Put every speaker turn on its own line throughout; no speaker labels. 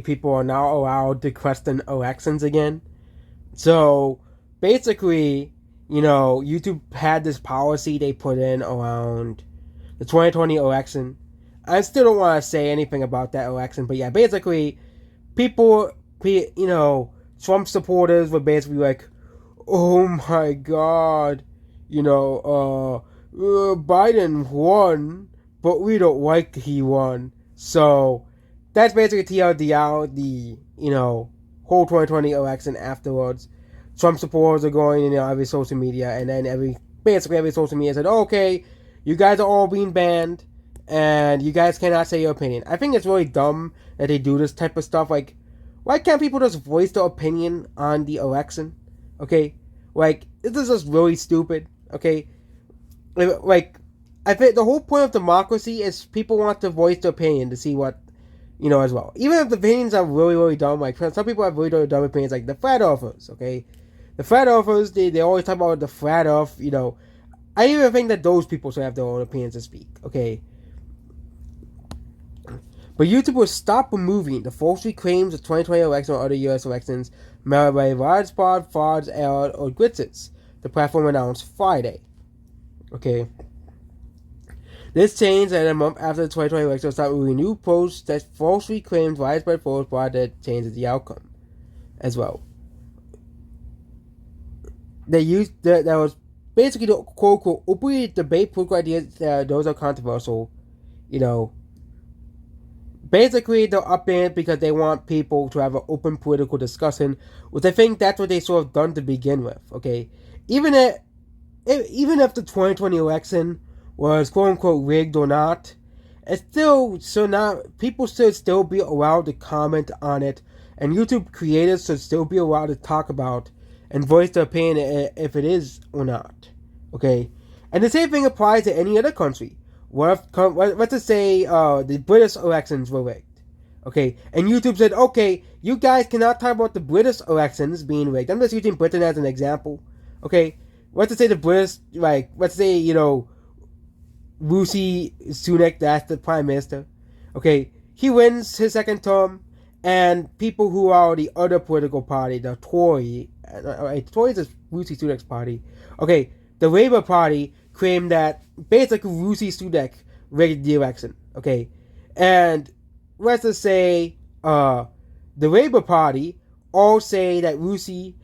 people are now allowed to question elections again. So basically, YouTube had this policy they put in around the 2020 election. I still don't want to say anything about that election, but yeah, basically, people, Trump supporters were basically like, oh my god, Biden won, but we don't like he won. So that's basically TLDR, whole 2020 election afterwards. Trump supporters are going in every social media, and then basically every social media said, okay, you guys are all being banned, and you guys cannot say your opinion. I think it's really dumb that they do this type of stuff. Like, why can't people just voice their opinion on the election? Okay, like, this is just really stupid. Okay, like, I think the whole point of democracy is people want to voice their opinion to see what, as well. Even if the opinions are really, really dumb, like, some people have really, really dumb opinions, like the flat earthers, okay? The flat earthers, they always talk about the flat earth, I even think that those people should have their own opinions to speak, okay? But YouTube will stop removing the falsely claims of 2020 election or other U.S. elections made by widespread frauds, errors, or glitches, the platform announced Friday. Okay. This changed and a month after the 2020 election will start removing new posts that falsely claimed widespread fraud that changes the outcome as well. They used that was basically the quote unquote openly debate political ideas that those are controversial, Basically, they're upping it because they want people to have an open political discussion, which I think that's what they sort of done to begin with. Okay, even if the 2020 election was quote unquote rigged or not, it's still should not. People should still be allowed to comment on it, and YouTube creators should still be allowed to talk about and voice their opinion if it is or not. Okay, and the same thing applies to any other country. Let's just say the British elections were rigged, okay? And YouTube said, okay, you guys cannot talk about the British elections being rigged. I'm just using Britain as an example, okay? Let's just say the British, let's say, Rishi Sunak, that's the Prime Minister, okay? He wins his second term, and people who are the other political party, the Tory, Tory is Rishi Sunak's party, okay, the Labour Party claimed that basically Rishi Sunak rigged the election, okay? And let's just say the Labour Party all say that Rishi,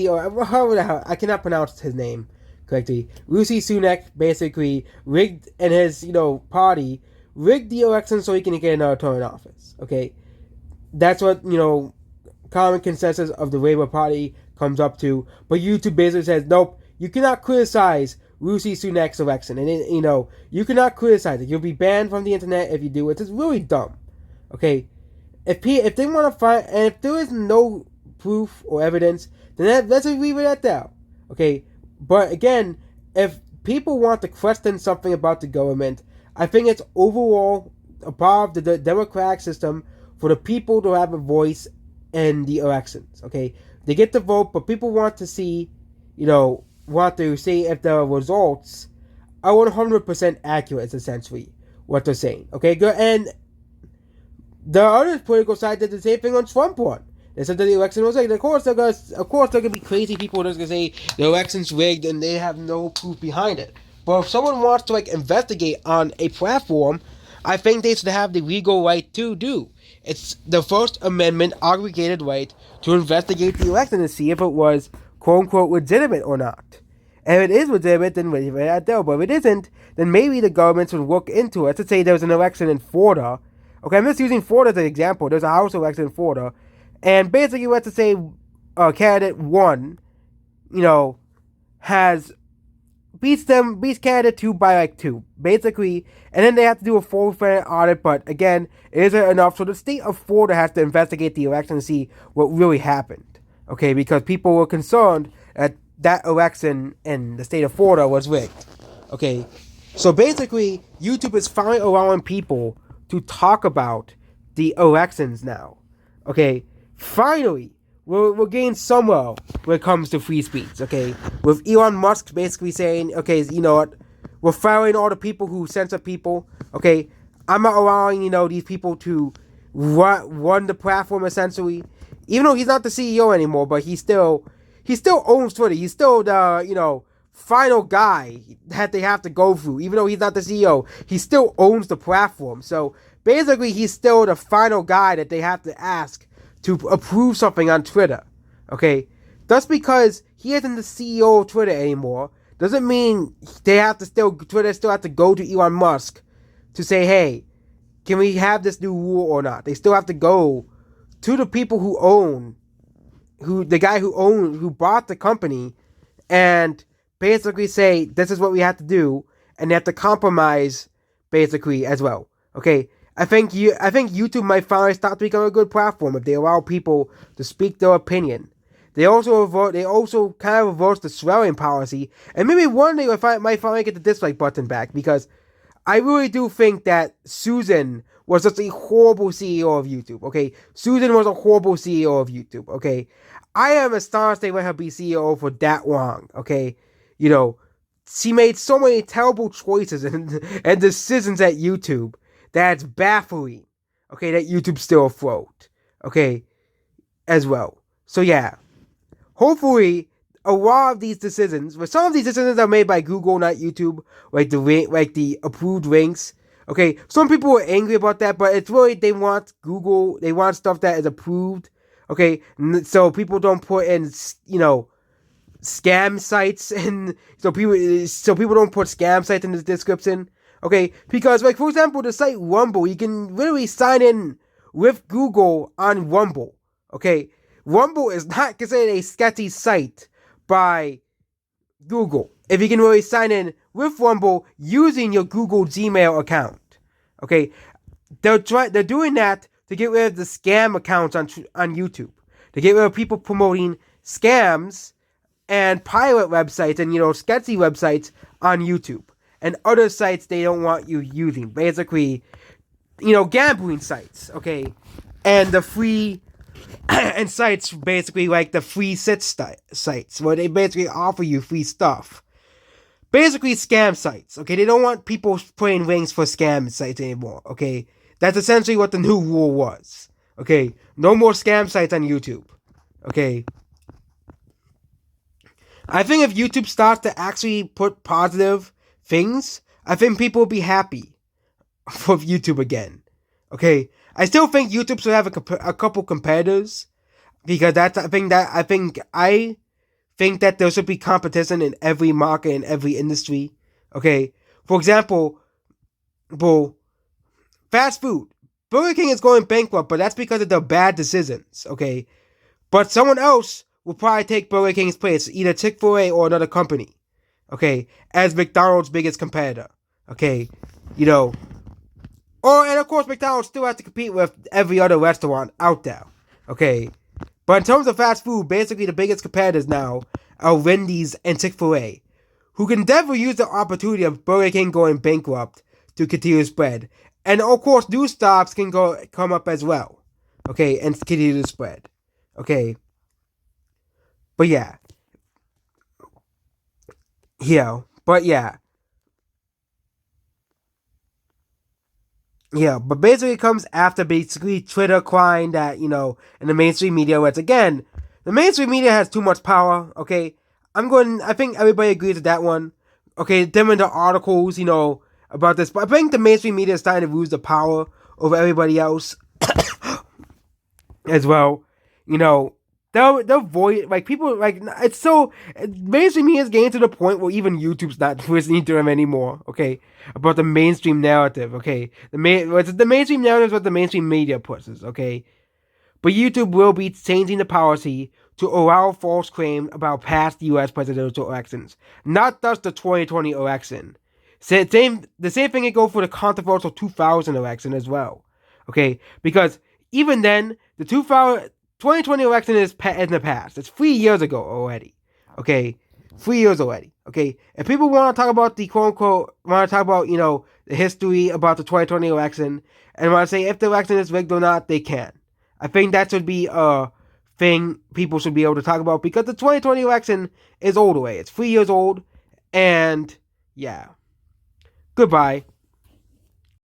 or however the hell, I cannot pronounce his name correctly. Rishi Sunak basically rigged, and his, party rigged the election so he can get another term in office, okay? That's what, common consensus of the Labour Party comes up to. But YouTube basically says, nope, you cannot criticize Rishi Sunak's election. And, you cannot criticize it. You'll be banned from the internet if you do it. It's really dumb. Okay? If they want to find, and if there is no proof or evidence, then let's leave it at that. Okay? But again, if people want to question something about the government, I think it's overall a part of the democratic system for the people to have a voice in the elections. Okay? They get to vote, but people want to see, want to see if the results are 100% accurate, is essentially what they're saying. Okay, good. And the other political side did the same thing on Trump won. They said that the election was rigged. Of course, they're gonna be crazy people that's gonna say the election's rigged and they have no proof behind it. But if someone wants to investigate on a platform, I think they should have the legal right to do. It's the First Amendment aggregated right to investigate the election and see if it was quote unquote legitimate or not. And if it is legitimate, then leave it at that. But if it isn't, then maybe the government should look into it. Let's say there was an election in Florida. Okay, I'm just using Florida as an example. There's a House election in Florida. And basically, let's say candidate one, beats candidate two by 2. Basically, and then they have to do a full fair audit. But again, it isn't enough. So the state of Florida has to investigate the election and see what really happened. Okay, because people were concerned that election in the state of Florida was rigged. Okay, so basically, YouTube is finally allowing people to talk about the elections now. Okay, finally, we're getting somewhere when it comes to free speech. Okay, with Elon Musk basically saying, okay, you know what, we're firing all the people who censor people. Okay, I'm not allowing these people to run the platform essentially. Even though he's not the CEO anymore, but he still owns Twitter. He's still the final guy that they have to go through. Even though he's not the CEO, he still owns the platform. So basically, he's still the final guy that they have to ask to approve something on Twitter. Okay, just because he isn't the CEO of Twitter anymore doesn't mean Twitter still have to go to Elon Musk to say, hey, can we have this new rule or not? They still have to go to the people the guy who bought the company, and basically say, this is what we have to do, and they have to compromise basically as well. Okay, I think YouTube might finally start to become a good platform if they allow people to speak their opinion. They also kind of reversed the swearing policy, and maybe one day I might finally get the dislike button back, because I really do think that Susan was just a horrible CEO of YouTube. Okay, Susan was a horrible CEO of YouTube. Okay, I am astonished they let her be CEO for that long. Okay, she made so many terrible choices and decisions at YouTube that's baffling. Okay, that YouTube's still afloat. Okay, as well. So yeah, hopefully a lot of these decisions, but some of these decisions are made by Google, not YouTube, like the approved links. Okay, some people are angry about that, but it's really they want stuff that is approved. Okay, so people don't put in scam sites, and so people don't put scam sites in the description. Okay, because like for example, the site Rumble, you can literally sign in with Google on Rumble. Okay, Rumble is not considered a sketchy site by Google if you can really sign in with Rumble using your Google Gmail account. Okay, they're doing that to get rid of the scam accounts on YouTube, to get rid of people promoting scams and pirate websites and sketchy websites on YouTube and other sites they don't want you using. Basically, gambling sites. Okay, and the free and sites basically like the free sites where they basically offer you free stuff. Basically scam sites. Okay, they don't want people putting links for scam sites anymore. Okay, that's essentially what the new rule was. Okay, no more scam sites on YouTube. Okay, I think if YouTube starts to actually put positive things, I think people will be happy with YouTube again. Okay, I still think YouTube should have a couple competitors, because I think that there should be competition in every market, in every industry. Okay, for example, fast food. Burger King is going bankrupt, but that's because of their bad decisions. Okay, but someone else will probably take Burger King's place, either Chick-fil-A or another company. Okay, as McDonald's biggest competitor. Okay, and of course McDonald's still has to compete with every other restaurant out there. Okay, but in terms of fast food, basically the biggest competitors now are Wendy's and Chick-fil-A, who can definitely use the opportunity of Burger King going bankrupt to continue to spread. And of course, new stops can come up as well. Okay, and continue to spread. Okay, but yeah. But but basically it comes after basically Twitter crying that, in the mainstream media, where it's again, the mainstream media has too much power, okay? I think everybody agrees with that one. Okay, them in the articles, about this, but I think the mainstream media is starting to lose the power over everybody else as well. They'll voice, like, people, like, it's so, mainstream media is getting to the point where even YouTube's not listening to them anymore, okay, about the mainstream narrative, okay, the mainstream narrative is what the mainstream media pushes, okay, but YouTube will be changing the policy to allow false claims about past U.S. presidential elections, not just the 2020 election. The same thing can go for the controversial 2000 election as well, okay, because even then, the 2020 election is in the past. It's 3 years ago already. Okay, 3 years already. Okay, if people want to talk about the the history about the 2020 election, and want to say if the election is rigged or not, they can. I think that should be a thing people should be able to talk about, because the 2020 election is old already. It's 3 years old, and yeah. Goodbye.